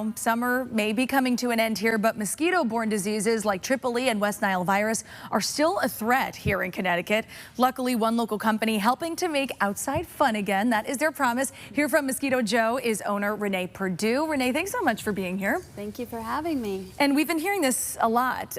Now, summer may be coming to an end here, but mosquito-borne diseases like EEE and West Nile virus are still a threat here in Connecticut. Luckily, one local company helping to make outside fun again. That is their promise. Here from Mosquito Joe is owner Renee Perdue. Renee, thanks so much for being here. Thank you for having me. And we've been hearing this a lot.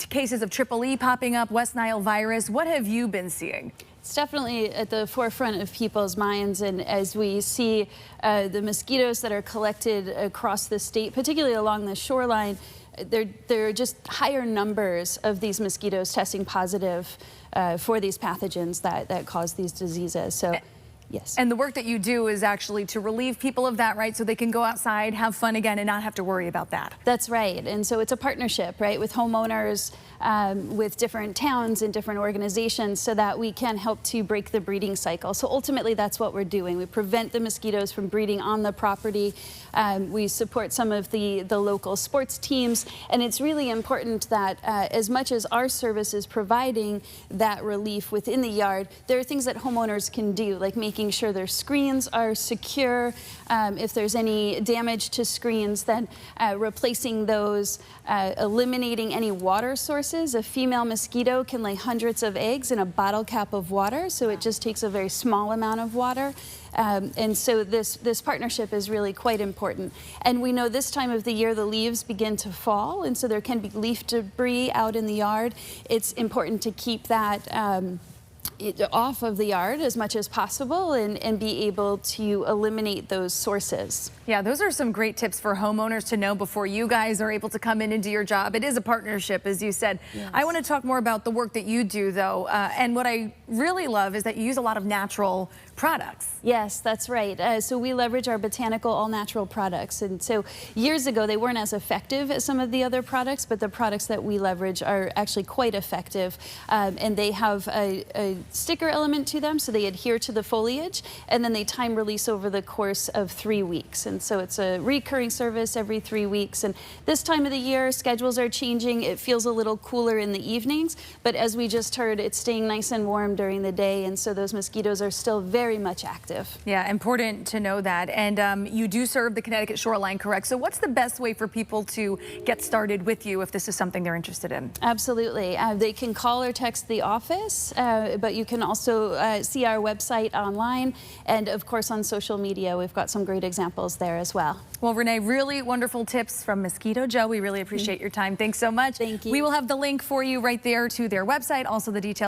Cases of EEE popping up, West Nile virus. What have you been seeing? It's definitely at the forefront of people's minds, and as we see the mosquitoes that are collected across the state, particularly along the shoreline, there are just higher numbers of these mosquitoes testing positive for these pathogens that cause these diseases. So. Yes. And the work that you do is actually to relieve people of that, right? So they can go outside, have fun again, and not have to worry about that. That's right. And so it's a partnership, right, with homeowners, with different towns and different organizations so that we can help to break the breeding cycle. So ultimately, that's what we're doing. We prevent the mosquitoes from breeding on the property. We support some of the local sports teams. And it's really important that as much as our service is providing that relief within the yard, there are things that homeowners can do, like making sure their screens are secure. If there's any damage to screens, then replacing those, eliminating any water sources. A female mosquito can lay hundreds of eggs in a bottle cap of water, so it just takes a very small amount of water. And so this partnership is really quite important. And we know this time of the year the leaves begin to fall, and so there can be leaf debris out in the yard. It's important to keep that off of the yard as much as possible and be able to eliminate those sources. Yeah, those are some great tips for homeowners to know before you guys are able to come in and do your job. It is a partnership, as you said. Yes. I want to talk more about the work that you do, though. And what I really love is that you use a lot of natural products. Yes, that's right. So we leverage our botanical all-natural products. And so years ago, they weren't as effective as some of the other products, but the products that we leverage are actually quite effective. And they have a sticker element to them, so they adhere to the foliage, and then they time release over the course of 3 weeks. And so it's a recurring service every 3 weeks. And this time of the year, schedules are changing. It feels a little cooler in the evenings, but as we just heard, it's staying nice and warm during the day, and so those mosquitoes are still very much active. Yeah, important to know that. And you do serve the Connecticut shoreline, correct? So what's the best way for people to get started with you if this is something they're interested in? Absolutely. They can call or text the office, but you can also see our website online, and of course on social media. We've got some great examples there as well. Well, Renee, really wonderful tips from Mosquito Joe. We really appreciate your time. Thanks so much. Thank you. We will have the link for you right there to their website, also the details.